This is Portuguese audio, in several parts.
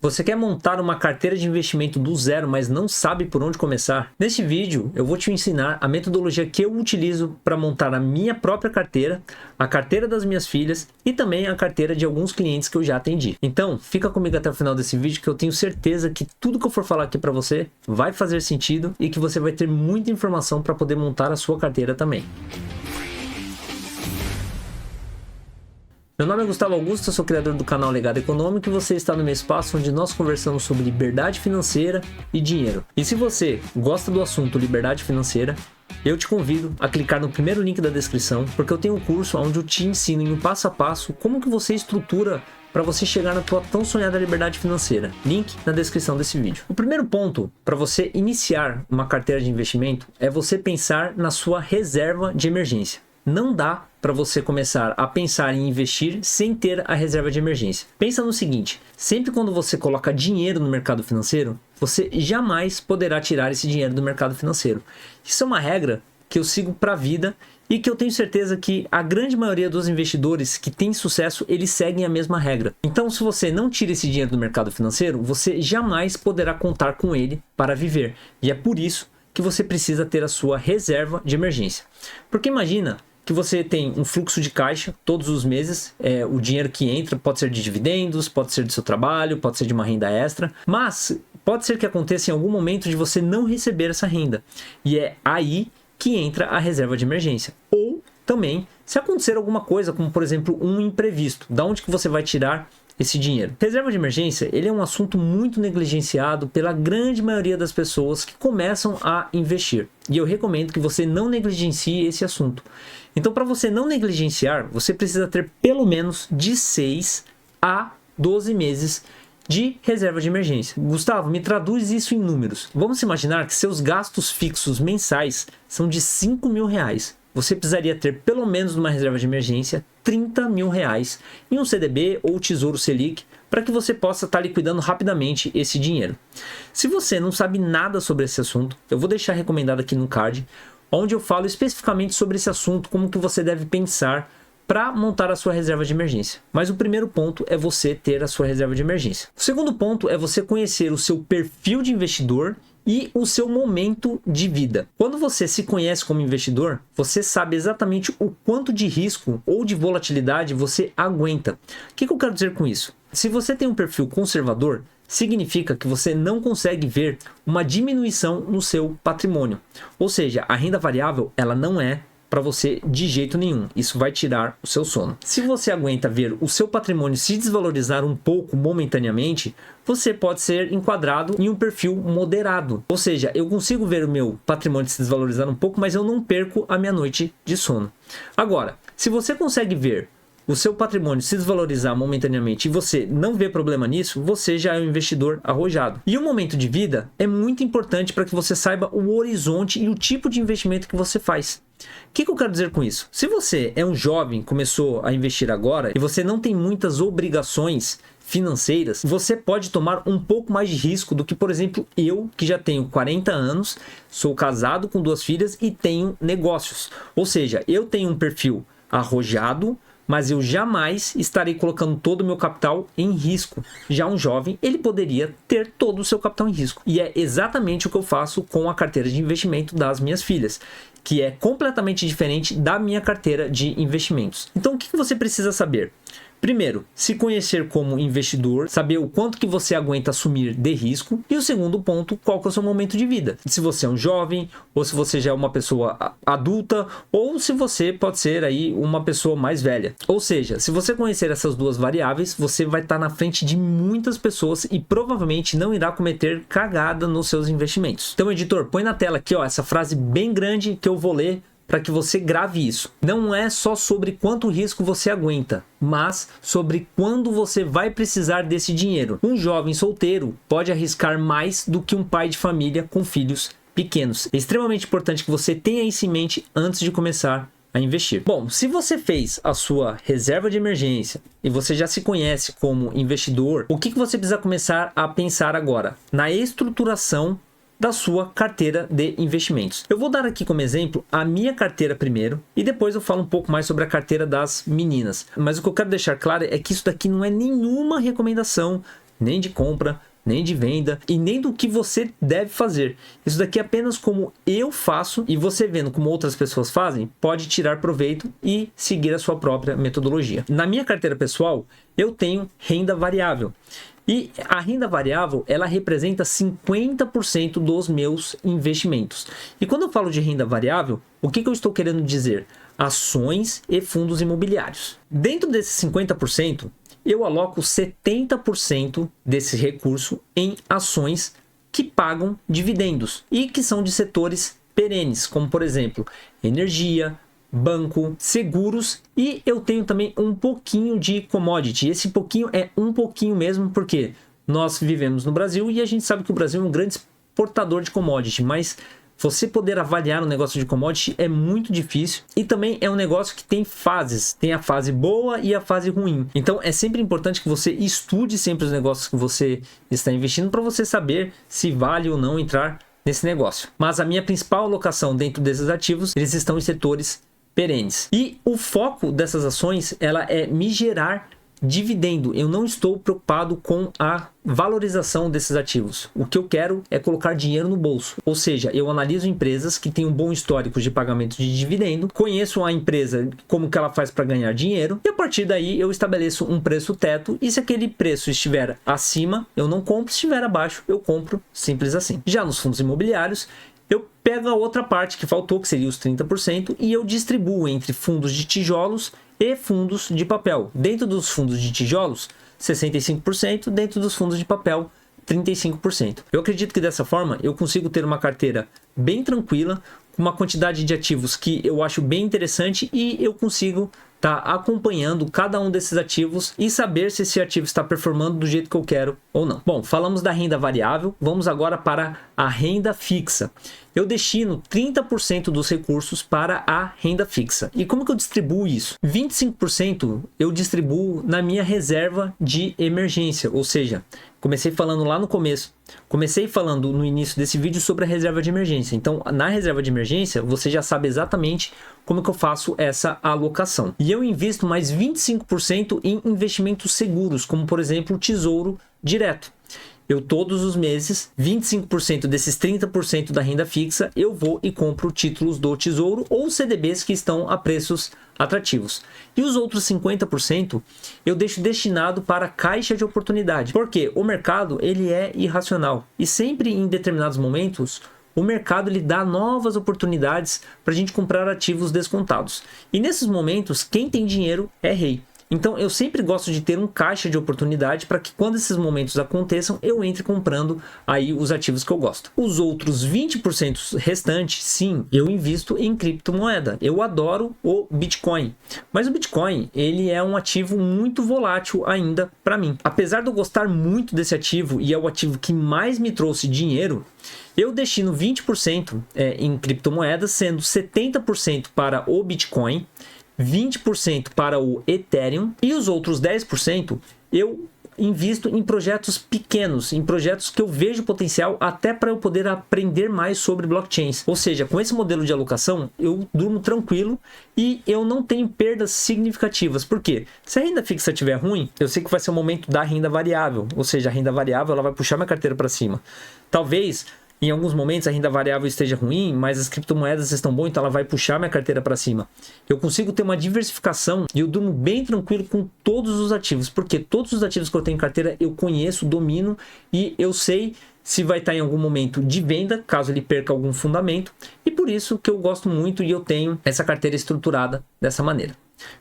Você quer montar uma carteira de investimento do zero, mas não sabe por onde começar? Neste vídeo, eu vou te ensinar a metodologia que eu utilizo para montar a minha própria carteira, a carteira das minhas filhas e também a carteira de alguns clientes que eu já atendi. Então, fica comigo até o final desse vídeo que eu tenho certeza que tudo que eu for falar aqui para você vai fazer sentido e que você vai ter muita informação para poder montar a sua carteira também. Meu nome é Gustavo Augusto, eu sou criador do canal Legado Econômico e você está no meu espaço onde nós conversamos sobre liberdade financeira e dinheiro. E se você gosta do assunto liberdade financeira, eu te convido a clicar no primeiro link da descrição, porque eu tenho um curso onde eu te ensino em um passo a passo como que você estrutura para você chegar na tua tão sonhada liberdade financeira. Link na descrição desse vídeo. O primeiro ponto para você iniciar uma carteira de investimento é você pensar na sua reserva de emergência. Não dá para você começar a pensar em investir sem ter a reserva de emergência. Pensa no seguinte, sempre quando você coloca dinheiro no mercado financeiro, você jamais poderá tirar esse dinheiro do mercado financeiro. Isso é uma regra que eu sigo para a vida e que eu tenho certeza que a grande maioria dos investidores que têm sucesso, eles seguem a mesma regra. Então, se você não tira esse dinheiro do mercado financeiro, você jamais poderá contar com ele para viver. E é por isso que você precisa ter a sua reserva de emergência. Porque imagina que você tem um fluxo de caixa todos os meses, o dinheiro que entra pode ser de dividendos, pode ser do seu trabalho, pode ser de uma renda extra, mas pode ser que aconteça em algum momento de você não receber essa renda. E é aí que entra a reserva de emergência. Ou também, se acontecer alguma coisa, como por exemplo um imprevisto, da onde que você vai tirar esse dinheiro? Reserva de emergência, ele é um assunto muito negligenciado pela grande maioria das pessoas que começam a investir. E eu recomendo que você não negligencie esse assunto. Então, para você não negligenciar, você precisa ter pelo menos de 6 a 12 meses de reserva de emergência. Gustavo, me traduz isso em números. Vamos imaginar que seus gastos fixos mensais são de R$5.000. Você precisaria ter pelo menos numa reserva de emergência R$30.000 em um CDB ou Tesouro Selic para que você possa estar liquidando rapidamente esse dinheiro. Se você não sabe nada sobre esse assunto, eu vou deixar recomendado aqui no card, onde eu falo especificamente sobre esse assunto, como que você deve pensar para montar a sua reserva de emergência. Mas o primeiro ponto é você ter a sua reserva de emergência. O segundo ponto é você conhecer o seu perfil de investidor e o seu momento de vida. Quando você se conhece como investidor, você sabe exatamente o quanto de risco ou de volatilidade você aguenta. O que eu quero dizer com isso? Se você tem um perfil conservador, significa que você não consegue ver uma diminuição no seu patrimônio. Ou seja, a renda variável ela não é para você de jeito nenhum. Isso vai tirar o seu sono. Se você aguenta ver o seu patrimônio se desvalorizar um pouco momentaneamente, você pode ser enquadrado em um perfil moderado. Ou seja, eu consigo ver o meu patrimônio se desvalorizar um pouco, mas eu não perco a minha noite de sono. Agora, se você consegue ver o seu patrimônio se desvalorizar momentaneamente e você não vê problema nisso, você já é um investidor arrojado. E o momento de vida é muito importante para que você saiba o horizonte e o tipo de investimento que você faz. O que eu quero dizer com isso? Se você é um jovem, começou a investir agora e você não tem muitas obrigações financeiras, você pode tomar um pouco mais de risco do que, por exemplo, eu, que já tenho 40 anos, sou casado com 2 filhas e tenho negócios. Ou seja, eu tenho um perfil arrojado, mas eu jamais estarei colocando todo o meu capital em risco. Já um jovem, ele poderia ter todo o seu capital em risco. E é exatamente o que eu faço com a carteira de investimento das minhas filhas, que é completamente diferente da minha carteira de investimentos. Então, o que você precisa saber? Primeiro, se conhecer como investidor, saber o quanto que você aguenta assumir de risco. E o segundo ponto, qual que é o seu momento de vida. Se você é um jovem, ou se você já é uma pessoa adulta, ou se você pode ser aí uma pessoa mais velha. Ou seja, se você conhecer essas duas variáveis, você vai estar na frente de muitas pessoas e provavelmente não irá cometer cagada nos seus investimentos. Então, editor, põe na tela aqui, ó, essa frase bem grande que eu vou ler para que você grave isso. Não é só sobre quanto risco você aguenta, mas sobre quando você vai precisar desse dinheiro. Um jovem solteiro pode arriscar mais do que um pai de família com filhos pequenos. É extremamente importante que você tenha isso em mente antes de começar a investir. Bom, se você fez a sua reserva de emergência e você já se conhece como investidor, o que você precisa começar a pensar agora? Na estruturação da sua carteira de investimentos. Eu vou dar aqui como exemplo a minha carteira primeiro e depois eu falo um pouco mais sobre a carteira das meninas. Mas o que eu quero deixar claro é que isso daqui não é nenhuma recomendação nem de compra, nem de venda e nem do que você deve fazer. Isso daqui é apenas como eu faço e você vendo como outras pessoas fazem, pode tirar proveito e seguir a sua própria metodologia. Na minha carteira pessoal, eu tenho renda variável. E a renda variável, ela representa 50% dos meus investimentos. E quando eu falo de renda variável, o que eu estou querendo dizer? Ações e fundos imobiliários. Dentro desses 50%, eu aloco 70% desse recurso em ações que pagam dividendos e que são de setores perenes, como por exemplo, energia, banco, seguros, e eu tenho também um pouquinho de commodity. Esse pouquinho é um pouquinho mesmo, porque nós vivemos no Brasil e a gente sabe que o Brasil é um grande exportador de commodity, mas você poder avaliar um negócio de commodity é muito difícil e também é um negócio que tem fases, tem a fase boa e a fase ruim. Então é sempre importante que você estude sempre os negócios que você está investindo para você saber se vale ou não entrar nesse negócio. Mas a minha principal alocação dentro desses ativos, eles estão em setores perenes. E o foco dessas ações, ela é me gerar dividendo. Eu não estou preocupado com a valorização desses ativos. O que eu quero é colocar dinheiro no bolso. Ou seja, eu analiso empresas que têm um bom histórico de pagamento de dividendo, conheço a empresa, como que ela faz para ganhar dinheiro, e a partir daí eu estabeleço um preço teto, e se aquele preço estiver acima, eu não compro, se estiver abaixo, eu compro, simples assim. Já nos fundos imobiliários, eu pego a outra parte que faltou, que seria os 30%, e eu distribuo entre fundos de tijolos e fundos de papel. Dentro dos fundos de tijolos, 65%, dentro dos fundos de papel, 35%. Eu acredito que dessa forma eu consigo ter uma carteira bem tranquila, com uma quantidade de ativos que eu acho bem interessante e eu consigo estar acompanhando cada um desses ativos e saber se esse ativo está performando do jeito que eu quero ou não. Bom, falamos da renda variável, vamos agora para a renda fixa. Eu destino 30% dos recursos para a renda fixa. E como que eu distribuo isso? 25% eu distribuo na minha reserva de emergência, ou seja, comecei falando lá no começo, comecei falando no início desse vídeo sobre a reserva de emergência. Então, na reserva de emergência, você já sabe exatamente como que eu faço essa alocação. E eu invisto mais 25% em investimentos seguros, como por exemplo o Tesouro Direto. Eu todos os meses, 25% desses 30% da renda fixa, eu vou e compro títulos do Tesouro ou CDBs que estão a preços atrativos. E os outros 50% eu deixo destinado para caixa de oportunidade. Porque o mercado ele é irracional e sempre em determinados momentos o mercado ele dá novas oportunidades para a gente comprar ativos descontados. E nesses momentos quem tem dinheiro é rei. Então eu sempre gosto de ter um caixa de oportunidade para que quando esses momentos aconteçam, eu entre comprando aí os ativos que eu gosto. Os outros 20% restantes, sim, eu invisto em criptomoeda. Eu adoro o Bitcoin. Mas o Bitcoin, ele é um ativo muito volátil ainda para mim. Apesar de eu gostar muito desse ativo e é o ativo que mais me trouxe dinheiro, eu destino 20% em criptomoedas, sendo 70% para o Bitcoin, 20% para o Ethereum e os outros 10% eu invisto em projetos pequenos, em projetos que eu vejo potencial até para eu poder aprender mais sobre blockchains. Ou seja, com esse modelo de alocação eu durmo tranquilo e eu não tenho perdas significativas. Por quê? Se a renda fixa estiver ruim, eu sei que vai ser o momento da renda variável, ou seja, a renda variável ela vai puxar minha carteira para cima. Talvez em alguns momentos a renda variável esteja ruim, mas as criptomoedas estão boas, então ela vai puxar minha carteira para cima. Eu consigo ter uma diversificação e eu durmo bem tranquilo com todos os ativos, porque todos os ativos que eu tenho em carteira eu conheço, domino e eu sei se vai estar em algum momento de venda, caso ele perca algum fundamento, e por isso que eu gosto muito e eu tenho essa carteira estruturada dessa maneira.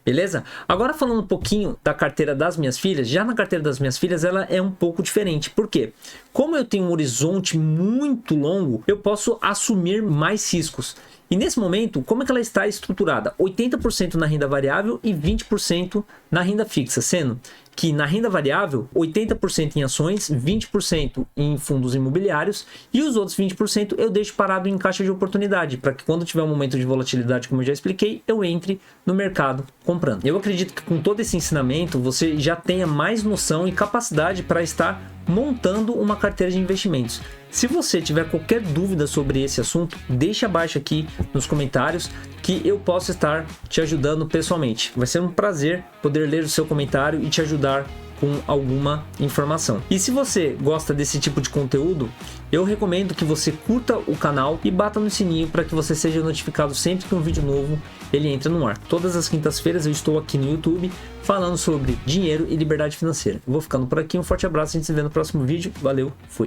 Beleza? Agora falando um pouquinho da carteira das minhas filhas, já na carteira das minhas filhas ela é um pouco diferente. Por quê? Como eu tenho um horizonte muito longo, eu posso assumir mais riscos. E nesse momento, como é que ela está estruturada? 80% na renda variável e 20% na renda fixa, sendo que na renda variável, 80% em ações, 20% em fundos imobiliários e os outros 20% eu deixo parado em caixa de oportunidade, para que quando tiver um momento de volatilidade, como eu já expliquei, eu entre no mercado comprando. Eu acredito que com todo esse ensinamento, você já tenha mais noção e capacidade para estar montando uma carteira de investimentos. Se você tiver qualquer dúvida sobre esse assunto, deixe abaixo aqui nos comentários que eu posso estar te ajudando pessoalmente. Vai ser um prazer poder ler o seu comentário e te ajudar com alguma informação. E se você gosta desse tipo de conteúdo, eu recomendo que você curta o canal e bata no sininho para que você seja notificado sempre que um vídeo novo ele entra no ar. Todas as quintas-feiras eu estou aqui no YouTube falando sobre dinheiro e liberdade financeira. Eu vou ficando por aqui, um forte abraço, a gente se vê no próximo vídeo. Valeu, fui!